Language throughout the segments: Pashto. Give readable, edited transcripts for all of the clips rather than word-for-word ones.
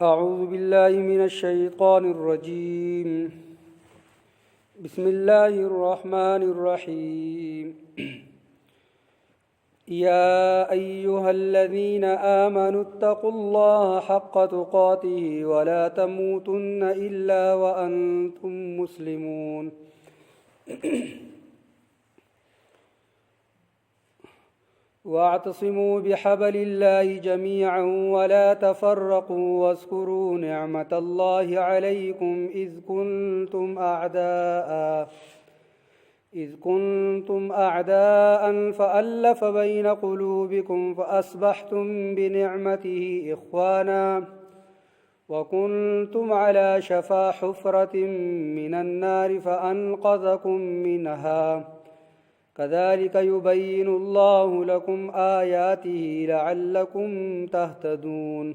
اعوذ باللہ من الشیطان الرجیم بسم اللہ الرحمن الرحیم یا ایہا الذین آمنوا اتقوا اللہ حق تقاته ولا تموتن الا وانتم مسلمون واعتصموا بحبل الله جميعا ولا تفرقوا واذكروا نعمة الله عليكم إذ كنتم أعداء فألف بين قلوبكم فأصبحتم بنعمته إخوانا وكنتم على شفا حفرة من النار فأنقذكم منها كذلك يبين الله لكم آياته لعلكم تهتدون۔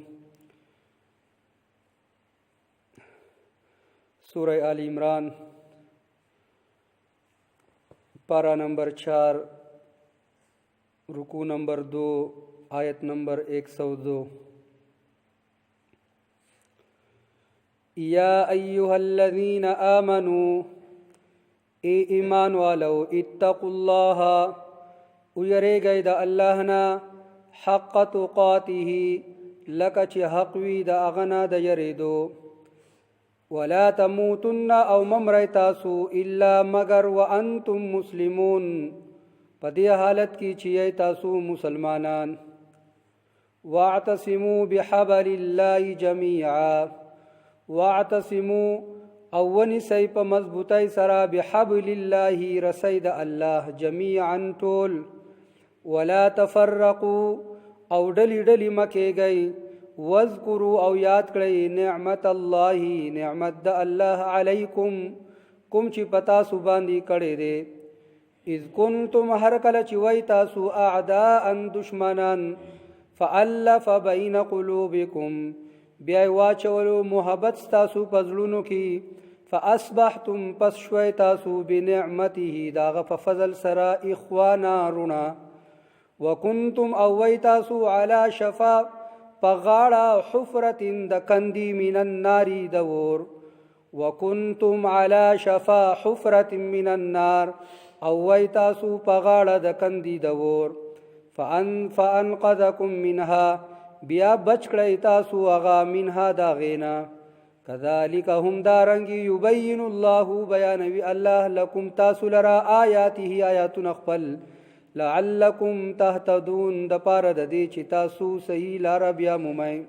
سورہ آل عمران پارہ نمبر 4 رکوع نمبر 2 آیت نمبر 102۔ یا ایہا الذین آمنوا، اے ایمان والو، اتقوا اللہ، ویرے گئے دا اللہ نا، حق تقاته، لکچ حق وی دا اغنا دا یریدو، ولا تموتن او ممرئی تاسو، الا مگر وانتم مسلمون، پدی حالت کی چیئے تاسو مسلمانان، واعتصموا بحبل اللہ جمیعا، واعتصموا اونی سی پا مضبوطی سرا بحبل اللہ رسید اللہ جمیعا طول، ولا تفرقوا او ڈلی ڈلی مکے گئی، واذکروا او یاد کڑی نعمت اللہ، نعمت دا اللہ علیکم کم چی پتا سباندی کڑے دے، اذ کنتم ہر کل چوئی تاسو اعداء دشمنان، فالف بین قلوبکم بیائی واچولو محبت ستاسو پزلونو کی، فاصبحتم پس شوی تاسو بنعمته داغ ففضل سرا اخوانا رنا، وکنتم اوی تاسو علی شفا پغاڑا حفرت دکندی من الناری دور، وکنتم علی شفا حفرت من النار اوی تاسو پغاڑا دکندی دور، فانقذکم منها بیا بچکڑی تاسو اغا منها داغینا، کذالک ہم دارنگی یبین اللہ بیانوی اللہ لکم تاسو لرا آیاته آیاتن اخپل، لعلکم تهتدون دپار ددی چی تاسو صحیح لارا بیا ممائیں۔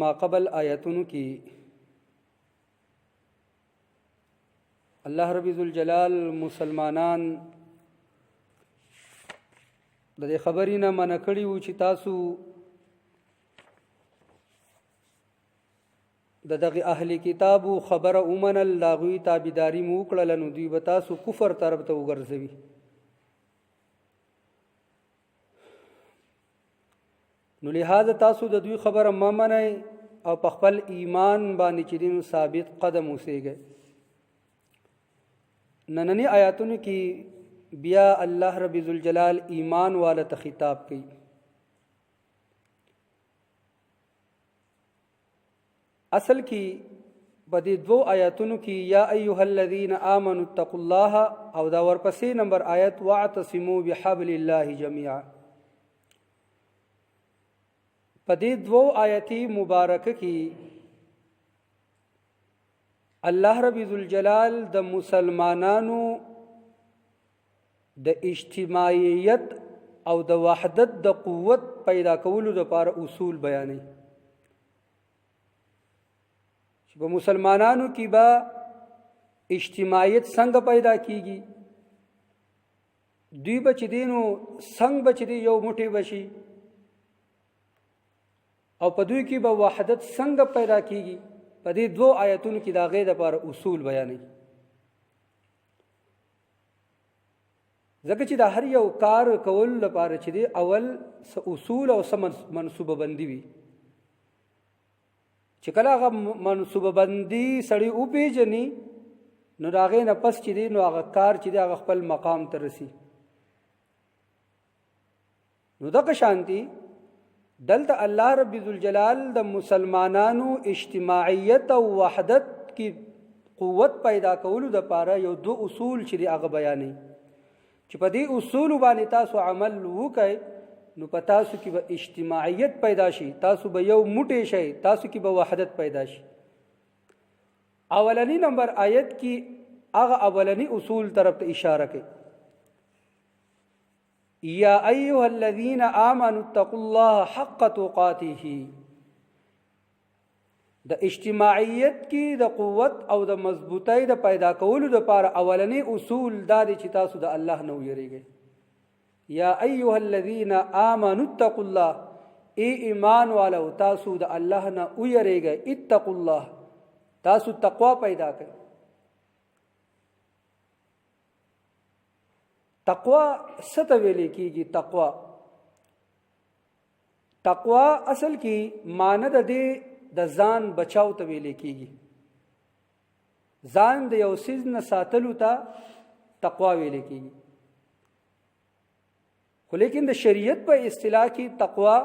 ما قبل آیاتن کی اللہ رب ذوالجلال مسلمانان د دې خبرې نه منع کړي وو چې تاسو د دغه اهل کتابو خبره ومنل، د هغوی تابعداري مو وکړله، نو دوی به تاسو کفر طرف ته وګرځوي. نو لہذا تاسو د دوی خبره مه منئ او په خپل ایمان باندې چې دین ثابت قدم اوسیږئ. نننی آیاتونو کې بیا اللہ رب ذوالجلال ایمان والا ته خطاب کی، اصل کی بدی دو آیاتونو کی یا ایہا الذین آمنوا اتقوا اللہ، او دا ورپسی نمبر آیت واعتصموا بحبل اللہ جمیعا. بدی دو آیتی مبارک کی اللہ رب ذوالجلال د مسلمانانو د اجتماعیت او د وحدت د قوت پیدا کولو دپاره اصول بیانوي، چې په مسلمانانو کې به اجتماعیت څنګه پیدا کیږي، دوی به چې دی نو څنګه به چې دی یو موټی بشي، او په دوی کې به وحدت څنګه پیدا کیږي. په دې دو آیتونو کې د هغې دپاره اصول بیانوي، ځکه چې دا هر یو کار کول لپاره چې دی اول څه اصول او څه منصوبه بندي وي، چې کله هغه منصوبه بندي سړی وپېژني نو د هغې نه پس چې دی نو هغه کار چې دی هغه خپل مقام ته رسي. نو دغه شانتي دلته الله رب ذوالجلال د مسلمانانو اجتماعیت او وحدت کی قوت پیدا کولو د پاره یو دو اصول چې هغه بیانې چې په دې اصول باندې تاسو عمل وکړئ نو په تاسو کې به اجتماعیت پیدا شي، تاسو به یو موټی شئ، تاسو کې به وحدت پیدا شي. اولنی نمبر آیت کې هغه اولنی اصول طرف ته اشاره کوي، یا ایها الذین آمنوا اتقوا الله حق تقاته. د اجتماعیت کې د قوت او د مضبوطی د پیدا کولو لپاره اولنی اصول دا دي چې تاسو د الله نه ویریږئ. یا ایها الذین آمنوا اتقوا الله، ای ایمان والو تاسو د الله نه ویریږئ. اتقوا الله، تاسو تقوا پیدا کړئ. تقوا څه ته ویل کېږي؟ تقوا اصل کې معنی د ځان بچاو ته ویل کېږي. ځان د یو څیز نه ساتلو ته تقوا ویل کېږي. خو لیکن د شریعت په اصطلاح کې تقوا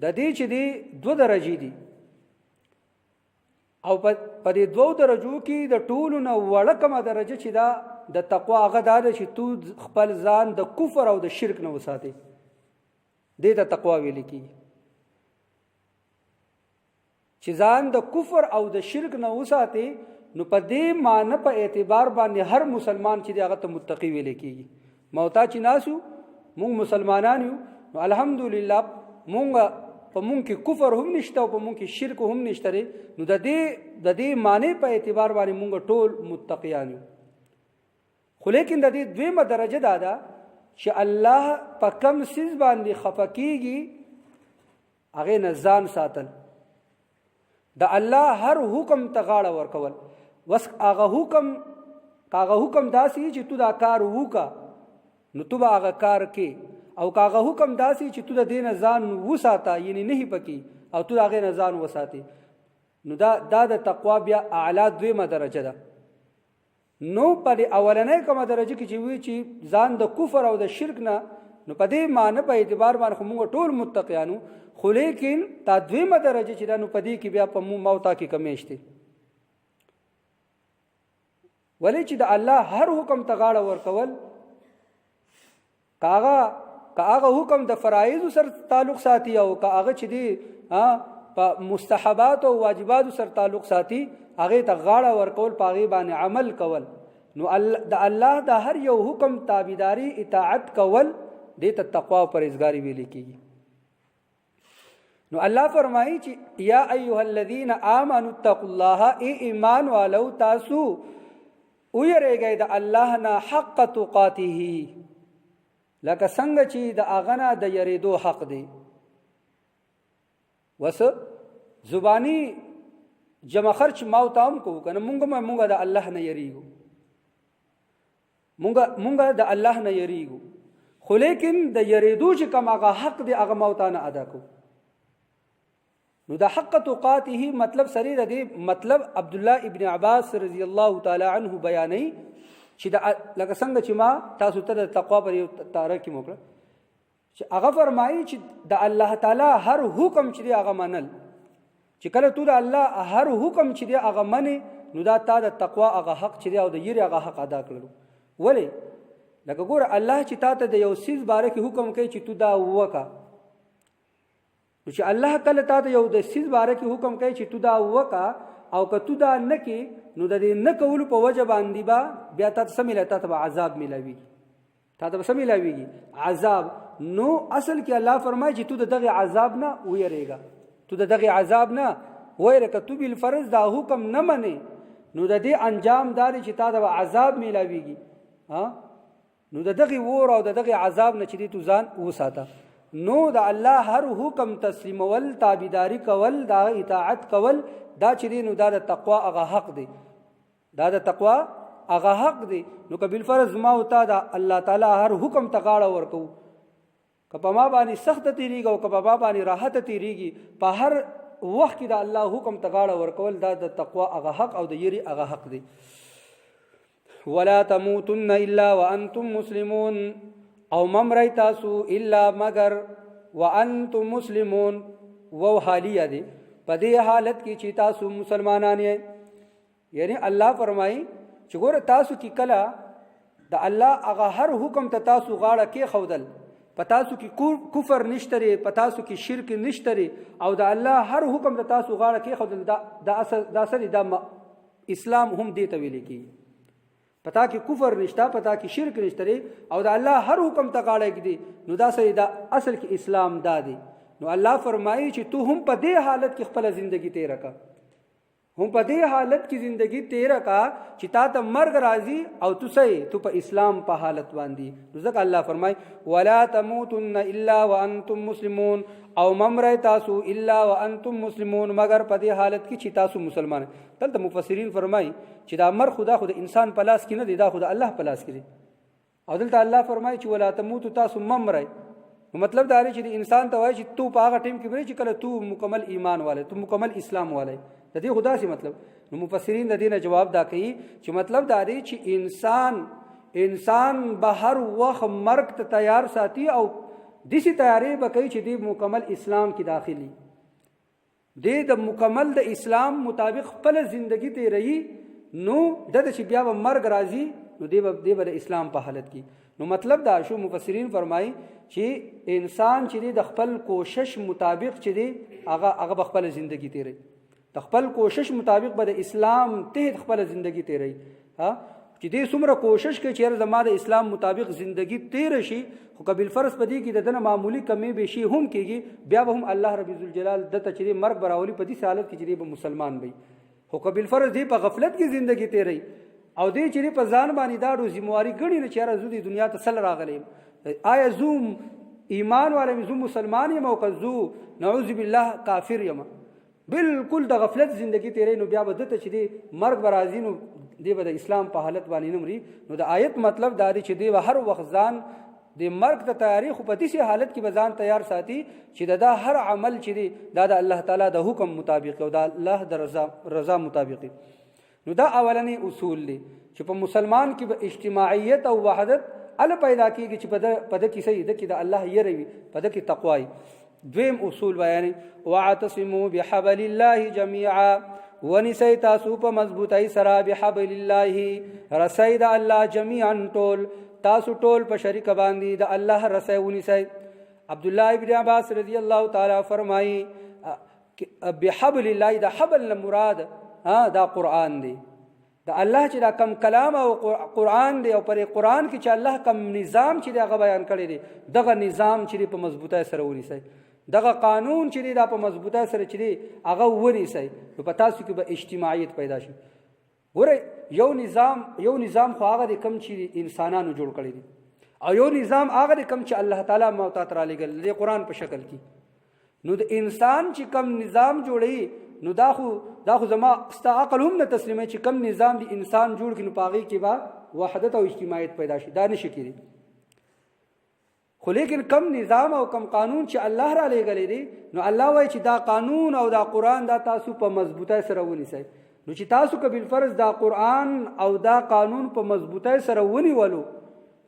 د دې چې دی 2 درجې دي، او په دې 2 درجو کې د ټولو نه وړه کومه درجه چې دا د تقوا هغه دا ده چې تو خپل ځان د کفر او د شرک نه وساتې. دې ته تقوا ویل کېږي چې ځان د کفر او د شرک نه وساتې. نو په دې معنی په اعتبار باندې هر مسلمان چې هغه ته متقی ویل کېږي. موتا چې ناسو مونږ مسلمانان یو، نو الحمدلله مونږ په مونږ کې کفر هم نشته او په مونږ کې شرک هم نشته. نو د دې معنی په اعتبار باندې مونږ ټول متقیان یو. خو لیکن د دې دویمه درجه دا ده چې الله په کم سیز باندې خفه کېږي هغې نه ځان ساتل، د الله هر حکم ته غاړه ورکول. وس هغه حکم داسې چې تو دا کار وکړه نو تو به هغه کار کې، او هغه حکم داسې چې تو د دې نه ځان وساته یعنی نه پکې او تو د هغې نه ځان وساتې. نو دا د تقوا بیا اعلی دویمه درجه ده. نو په دې اولنۍ کومه درجه کې چې وی چې ځان د کفر او د شرک نه، نو په دې معنی په اعتبار باندې خو موږ ټول متقیانو. خو لیکن تا دویمه درجه چې دا نو په دې کې بیا په موتا کې کمی شته. ولې چې د الله هر حکم ته غاړه ورکول، کاغه حکم د فرایض سره تعلق ساتي او کاغه چې دی په مستحبات او واجبات سره تعلق ساتي، هغه ته غاړه ورکول، په هغه باندې عمل کول. نو د الله د هر یو حکم تابعداري اطاعت کول دې ته تقوا او پرهیزګاری ویل کېږي. نو الله فرمایي چې یا ایها الذین آمنوا اتقوا الله، ای ایمان والو تاسو ویریږئ د الله نه حق تقاته، لکه څنګه چې د هغه نه د یریدو حق دی. وس زبانی جمع خرچ ماوتا هم کوو کنه، مونږ د الله نه یریږو، مونږ د الله نه یریږو. خو لیکن د یریدو چې کوم هغه حق دی هغه ماوتا نه ادا کوو. نو د حق تقاته مطلب سری د دې مطلب عبد الله ابن عباس رضی الله تعالی عنه بیانوي چې لکه څنګه چې ما تاسو ته د تقوا پر یو تعریف کې موکړه چې هغه فرمایي چې د الله تعالی هر حکم چې دی هغه منل، چې کله تو د الله هر حکم چې دی هغه منې نو دا تا د تقوا هغه حق چې دی او د یری هغه حق ادا کړلو. ولې؟ لکه ګوره الله چې تا ته د یو څیز باره کې حکم کوي چې تو دا وکړه، نو چې الله کله تا ته یو د څیز باره کې حکم کوي چې تو دا وکړه او که تو دا نه کې نو د دې نه کولو په وجه باندې به بیا تا ته څه ملي، تا ته به عذاب ملاویږي، تا ته به څه ملاویږي؟ عذاب. نو اصل کې الله فرمایي چې تو د دغه عذاب نه ویریږه، تو د دغه عذاب نه ویریږه. تو بالفرض دا حکم نه منې نو د دې انجام داري چې تا ته به عذاب ملاویږي. نو د دغه ور او د دغه عذاب نه چې دې تو ځان وساته. نو د الله هر حکم تسلیمول، تابعداري کول، دا اطاعت کول، دا چې دی نو دا د تقوا هغه حق دی، دا د تقوا هغه حق دی. نو که بالفرض ما او تا د الله تعالی هر حکم ته غاړه ورکو، که په ما باندې سخت تیریږي او که په ما باندې راحت تیریږي، په هر وخت کې د الله حکم ته غاړه ورکول دا د تقوا هغه حق او د یری هغه حق دی. ولا تموتن الا وانتم مسلمون، او ممرای تاسو الا مگر وانتم مسلمون و حالیه دی په دې حالت کې چې تاسو مسلمانان یې. یعنی الله فرمایي چې ګوره تاسو کې کله د الله هغه هر حکم ته تاسو غاړه کې خودل، په تاسو کې کفر نشته، په تاسو کې شرک نشته، او د الله هر حکم ته تاسو غاړه کې خودل، دا اصل دا اسلام هم دې ته ویل کېږي. پتا کې کفر نشته، پتا کې شرک نشته، او د الله هر حکم ته غاړه کې دي، نو دا صحیح، دا اصل کې اسلام دا دی. نو الله فرمایي چې تو هم په دې حالت کې خپل ژوندۍ تیر کا، هم په دې حالت کې ژوندۍ تیر کا چې تا ته مرګ راځي او تو صحیح تو په اسلام په حالت باندې. نو ځکه الله فرمایي ولا تموتن الا وانتم مسلمون، او ممرای تاسو الا وانتم مسلمون مگر په دې حالت کې چې تاسو مسلمان. دلته مفسرین فرمایي چې دا مر خدا خود انسان په لاس کې نه دی، دا خود الله په لاس کې دی. او دلته الله فرمایي چې ولا تموتو تاسو ممرای، نو مطلب دا دی چې انسان ته وایي چې تو په هغه ټیم کې وایي چې کله تو مکمل ایمان والے، تو مکمل اسلام والے، د دې خدا سي مطلب. نو مفسرین د دې نه جواب دا کوي چې مطلب دا دی چې انسان به هر وخت مرګ ته تیار ساتي، او دسی تیاری به کوي چې د مکمل اسلام کې داخلي، د مکمل د اسلام مطابق خپل ژوندۍ تیري. نو د چې بیا به مرګ راځي نو دی به د اسلام په حالت کې. نو مطلب دا شو مفسرین فرمایي چې انسان چې د خپل کوشش مطابق چې دی هغه به خپل ژوندۍ تیري، د خپل کوشش مطابق به د اسلام ته خپل ژوندۍ تیري. چې دې څومره کوشش کوي چې زما د اسلام مطابق ژوندۍ تیر شي، خو قبل فرض پدې کې د دنه معمولی کمی به شي هم کېږي، بیا به هم الله رب الجلال دته چې مرګ براولي په دې حالت کې چې به مسلمان وي. خو قبل فرض دی په غفلت کې ژوندۍ تیري، او دې چې په ځان باندې دا ذمہواری ګڼي نه چې راځو د دنیا ته سل راغلي، آیا زوم ایمان والے زوم مسلمان یم او کزو نعوذ بالله کافر یم، بالکل د غفلت ژوندۍ تیري. نو بیا به دته چې دی مرګ برازي، نو دی به د اسلام په حالت باندې نمري. نو د آیت مطلب دا دی چې دی به هر وخت ځان د مرګ ته تیاری خو په دې حالت کې به ځان تیار ساتي چې دا هر عمل چې دی دا د الله تعالی د حکم مطابق او د الله د رضا مطابق. نو دا اولنی اصول دی چې په مسلمان کې به اجتماعیت او وحدت ال پیدا کیږي چې په د کې صحیح د کې د الله یری وي، په د کې تقوا. دویم اصول بیان واعتصموا بحبل الله جميعا، ونسی تاسو په مضبوطی سره بحبل الله رسی د الله جميعا ټول، تاسو ټول په شریک باندې د الله رسی ونسی. عبد الله ابن عباس رضی الله تعالی فرمایي بحبل الله د حبل مراد دا قرآن دی، د الله چې دا کم کلام او قرآن دی، او پر قرآن کې چې الله کم نظام چې هغه بیان کړی دی، دغه نظام چې په مضبوطی سره ونیسي، دغه قانون چې دا په مضبوطی سره چې هغه ونیسي، نو په تاسو کې به اجتماعیت پیدا شي. ګوره یو نظام خو هغه د کم چې انسانانو جوړ کړی دی، او یو نظام هغه د کم چې الله تعالی موتا تر لګل دی قرآن په شکل کې. نو د انسان چې کم نظام جوړي، نو دا خو زما ستا عقل هم نه تسلیمه چې کم نظام دی انسان جوړ کړي، نو پاغي کې با وحدت او اجتماعیت پیدا شي، دا نشي کېږي. خو لیکن کم نظام او کم قانون چې الله را لګلې دي، نو الله وایي چې دا قانون او دا قرآن دا تاسو په مضبوطی سره ونیسئ. نو چې تاسو کبل فرض دا قرآن او دا قانون په مضبوطی سره ونیولو،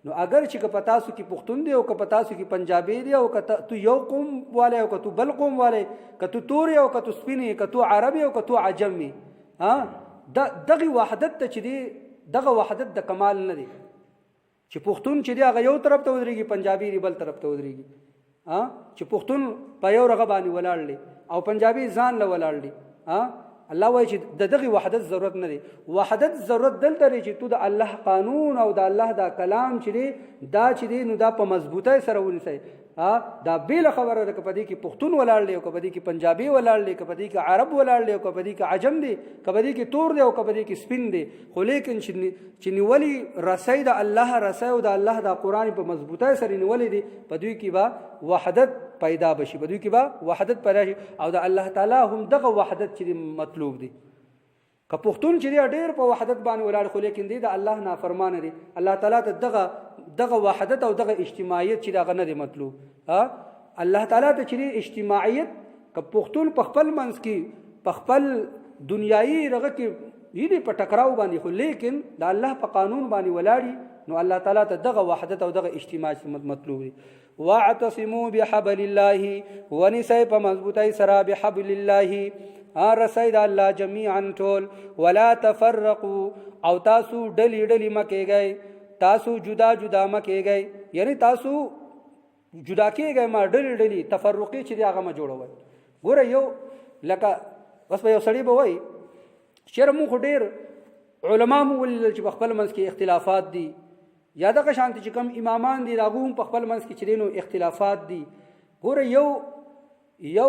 نو اگر چې که تاسو کې پښتون دی او که تاسو کې پنجابي دی او که تو یو قوم والے او که تو بل قوم والے، که تو توري او که تو سپینی، که تو عربي او که تو عجمي، دغه وحدت ته چې دی دغه وحدت د کمال نه دی چې پښتون چې دی هغه یو طرف ته ودرېږي، پنجابي بل طرف ته ودرېږي، چې پښتون په یو رغه باندې ولاړ دی او پنجابي ځان له ولاړ دی. الله وایي چې دغه وحدت ضرورت نه دی. وحدت ضرورت دلته لري چې تو د الله قانون او د الله دا کلام چې دی دا چې دی نو دا په مضبوطی سره ونیسئ. دا بیل خبره ده که په دې کې پښتون ولاړ دی او که په دې کې پنجابي ولاړ دی، که په دې کې عرب ولاړ دی او که په دې کې عجم دی، که په دې کې تور دی او که په دې کې سپین دی. خو لیکن چې نیولي رسی د الله رسی او د الله دا قرآن په مضبوطی سره نیولي دی، په دوی کې به وحدت پیدا بشي، په دوی کې به وحدت پیدا شي، او د الله تعالی هم دغه وحدت چې مطلوب دی. که پښتون چې ډېر په وحدت باندې ولاړ خو لیکن دی د الله نافرمانه دی، الله تعالی ته دغه وحدت او دغه اجتماعیت چې دغه نه دی مطلوب. الله تعالی ته چې اجتماعیت که پښتون په خپل منځ کې په خپل دنیایي رغه کې یې په ټکراو باندې، خو لیکن د الله په قانون باندې ولاړي، نو الله تعالی ته دغه وحدت او دغه اجتماع مطلوب دی. واعتصموا بحبل الله، ونیسئ په مضبوطۍ سره بحبل الله رسۍ د الله جمیعا ټول، ولا تفرقوا او تاسو ډلې ډلې مه کېږئ، تاسو جدا جدا مه کېږئ، یعنی تاسو جدا کېږئ ما ډلې ډلې، تفرقې چې دی هغه مه جوړوئ. ګوره یو لکه بس به یو سړی به وایي چېرې مونږ خو ډېر علما مو ولیدل چې په خپل منځ کې اختلافات دي، یا دغه شانتې چې کوم امامان دي د هغو هم په خپل منځ کې چې دی نو اختلافات دي. ګوره یو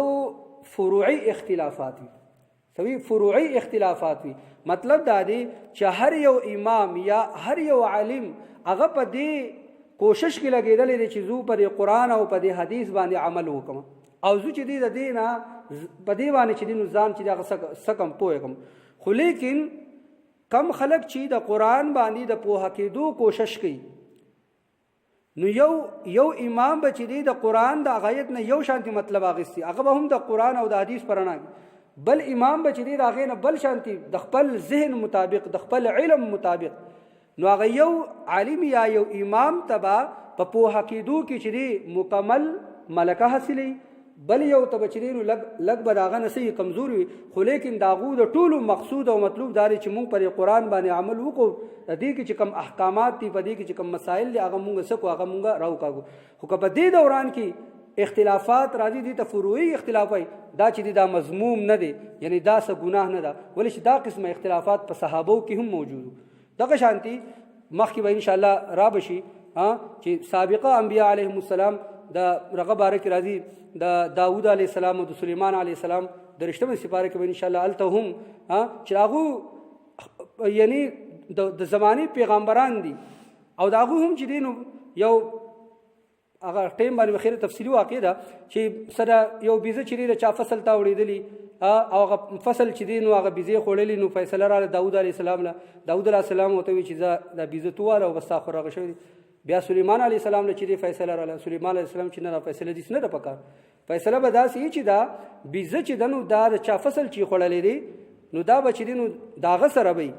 فروعي اختلافات وي، سوي فروعي اختلافات وي. مطلب دا دی چې هر یو امام یا هر یو عالم هغه په دې کوشش کې لګېدلی دی چې زه په دې قرآن او په دې حدیث باندې عمل وکړم، او زه چې دی د دې نه په دې باندې چې دی نو ځان چې دی هغه څه کم پوه کړم. خو لیکن کم خلق چې د قرآن باندې د پوهه کېدو کوشش کوي، نو یو امام به چې دی د قرآن د غایت نه یو شانتي مطلب اخیستي، هغه به هم د قرآن او د حدیث پر رڼا، بل امام به چې دی د هغې نه بل شانتي د خپل ذهن مطابق د خپل علم مطابق، نو هغه یو عالم یا یو امام ته به په پوهه کېدو کې چې دی مکمل ملکه حاصلوي، بل یو ته به چې دی نو لږ به د هغه نه څه کمزور وي. خو لیکن د هغو د ټولو مقصود او مطلوب دا دی چې مونږ پر قرآن باندې عمل وکړو، د دې کې چې کوم احکامات دي، په دې کې چې کوم مسایل دي، هغه مونږ څه کړو، هغه مونږ راوکاږو. خو که په دې دوران کې اختلافات راځي، دي ته فروعي اختلاف وایي، دا چې دی دا مذموم نه دی، یعنی دا څه ګناه نه ده، ولې چې دا قسمه اختلافات په صحابو کې هم موجود وو. دغه شانتي مخکې به انشاءالله را بشي چې سابقه انبیاء علیهم السلام د رغه باره کې راځي، د داود علیه السلام او د سلیمان علیه السلام د رښتمه سپاره کې به انشاءالله هلته هم چې هغو یعنی د زمانې پیغمبران دي، او د هغو هم چې دی نو یو هغه ټیم باندې بخیر تفصیلي واقع ده چې سره یو بیزه چې دی د چا فصل ته وړېدلي، او هغه فصل چې دی نو هغه بیزې خوړلي، نو فیصله راغله داود علیه السلام له، داود علیه السلام ورته وایي چې زه دا بیزه تواله او بس تا خو راغه شوی دی. بیا سلیمان علیه السلام له چې دی فیصله راغله، سلیمان علیه السلام چې نه دا فیصله داسې نه ده پکار، فیصله به داسې وي چې دا بیزه چې ده نو دا د چا فصل چې خوړلی دی نو دا به چې دی نو د هغه سره به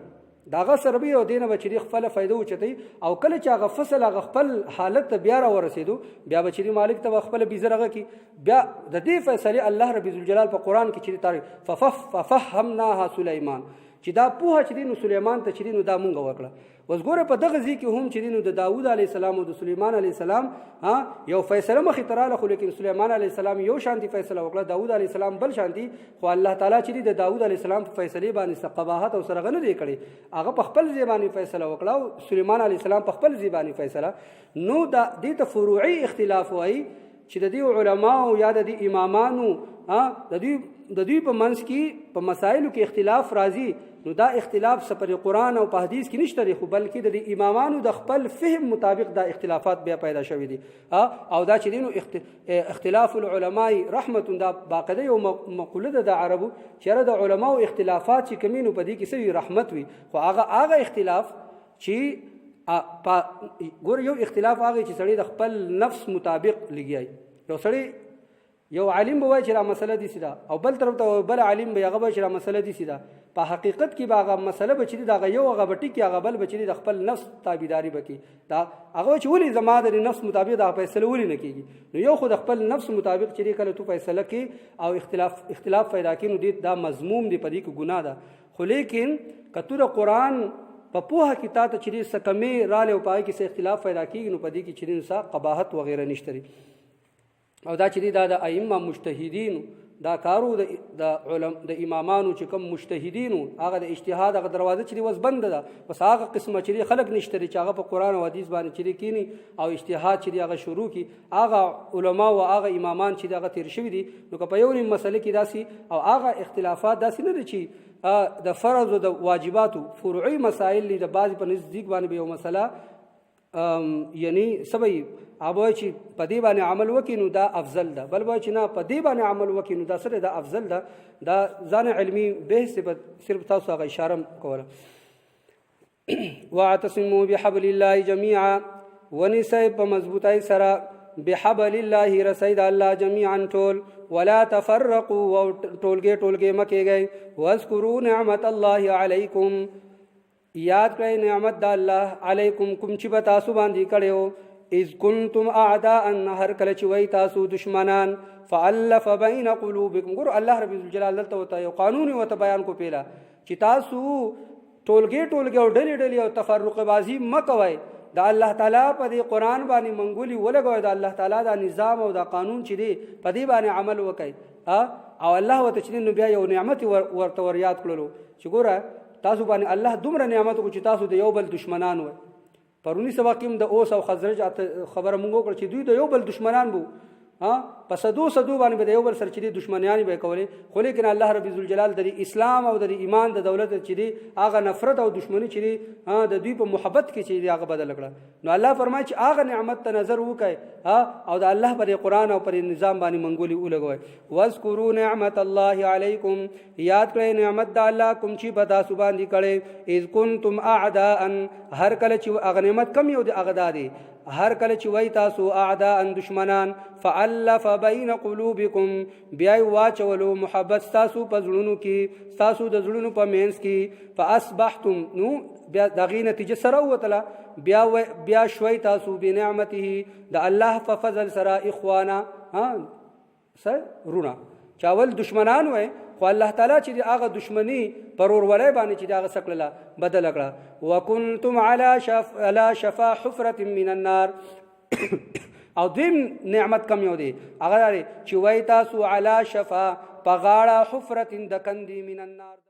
داغه سره به او دینه به چې خپل فائدہ اوچتای، او کله چې هغه فصل هغه خپل حالت ته بیا را ورسېدو، بیا به چې مالک ته خپل بیزرغه کی، بیا د دې فیصله الله رب الجلال په قرآن کې چې تاریخ ففهمناها سليمان، چې دا پوهه چې نو سليمان ته چې نو دا مونږ وکړه. اوس ګوره په دغه ځای کې هم چې نو د داوود علیه السلام او د سلیمان علیه السلام یو فیصله مخې ته راغله، خو لیکن سلیمان علیه السلام یو شانتي فیصله وکړه، داوود علیه السلام بل شانتي. خو الله تعالی چې د داوود علیه السلام په فیصلې باندې قباحت او سرغه نه دی کړی، هغه په خپل ځای باندې فیصله وکړه، او سلیمان علیه السلام په خپل ځای باندې فیصله. نو دا دې ته فروعي اختلاف وایي چې د دې علماو یا د دې امامانو د دوی په منځ کې په مسایلو کې اختلاف راځي، نو دا اختلاف سپر قرآن او په حدیث کې نشته دی، خو بلکې د دې امامانو د خپل فهم مطابق دا اختلافات بیا پیدا شوي دي. او دا چې دی نو اختلاف العلماء رحمت، دا باقاعده یو مقوله ده د عربو چې د علماو اختلافات چې کومي نو په دې کې سوي رحمت وي، خو هغه اختلاف چې ګور یو اختلاف هغه چې سړی د خپل نفس مطابق لګیای، یو سړی یو عالم به وایي چې دا مسله دي سیده، او بل طرف ته بل عالم به هغه وایي چې دا مسله دي سیده. په حقیقت کې به هغه مسله به چې دا یو هغه بټي کې هغه بل به چې د خپل نفس تابعداري وکړي، دا هغه چې ولې زما د نفس مطابق دا فیصله ولې نه کېږي، نو یو خو د خپل نفس مطابق چې کله تو فیصله کې او اختلاف پیدا کړي، نو دا مذموم دی، په دې کې ګناه ده. خو لیکن کتور قرآن په پوهه کې تا ته چې سکمې راله او پای کې اختلاف پیدا کېږي، نو په دې کې چې قباحت وغیره نشته. او دا چې دا د ائمه مجتهدین دا کارو د امامانو چې کوم مجتهدینو هغه د اجتهاد هغه دروازه چې وس بند ده، بس هغه قسمه چې خلک نشته چې هغه په قرآن او حدیث باندې چې کینی او اجتهاد چې هغه شروع کی، هغه علما او هغه امامان چې هغه تیر شوی دي، نو که په یو نیم مسله کې داسي او هغه اختلافات داسي نه دي چې د فرض او د واجباتو فروعي مسائل دي، د بعض په نزدیک باندې به یو مسله یعنی سبي ابوي چې په دې باندې عمل وکړي نو دا افضل ده، بل وای چې نه په دې باندې عمل وکړي نو دا سره دا افضل ده. دا ځان علمي بحث صرف تاسو هغه اشاره کوله. واعتصموا بحبل الله جميعا، ونسئ په مضبوطی سره بحبل الله رسید الله جميعا ټول، ولا تفرقوا او ټولګي مکه گئے واذکروا نعمت الله علیکم یاد کړئ نعمت د الله علیکم کوم چې به تاسو باندې کړو اذ کنتم اعداء هر کله چې وای تاسو دشمنان فالف بین قلوبکم ګور الله رب الجلال دلته وته یو قانون وته بیان کو پیلا چې تاسو ټولګي او ډلې او تفرق بازی مکوئ دا الله تعالی په دې قرآن باندې منګولي ولګوي دا الله تعالی دا نظام او دا قانون چې دی په دې باندې عمل وکړي او الله وته چې نو بیا یو نعمت ورته ور یاد کړلو چې ګوره تاسو باندې الله دومره نعمت کو چې تاسو د یو بل دشمنان وای پرونی سبا کې د اوس او خزرج خبره مونږ وکړه چې دوی د یو بل دشمنان وو پس دو باندې به یو بل سره چې دشمنیان به کولې خو لیکن الله رب الجلال د اسلام او د ایمان د دولت چې دی هغه نفرت او دشمنی چې دی د دوی په محبت کې چې دی هغه بدل کړه نو الله فرمایي چې هغه نعمت ته نظر وکړي او د الله پر قرآن او پر نظام باندې منګولي ولګوي واذکروا نعمت الله علیکم یاد کړئ نعمت د الله کوم چې په تاسو باندې کړي اذ کنتم اعداء هر کله چې هغه نعمت کم یو د هغه دادي هر کله چې وای تاسو اعداء دشمنان فالف بین قلوبکم بیا واچولو محبت تاسو په زړونو کې تاسو د زړونو په مینس کې فاصبحتم نو بیا دغه نتیجه سره وتله بیا شوي تاسو بنعمته د الله په فضل سره اخوانا رونه چاول دشمنان وای خو الله تعالی چې هغه دشمنی پرور ولای باندې چې هغه سکړه بدل کړه وکنتم علی شفا حفرة من النار او دیم نعمت کم یو دی هغه چې وای تاسو علی شفا پغاړه حفرة د کندی من النار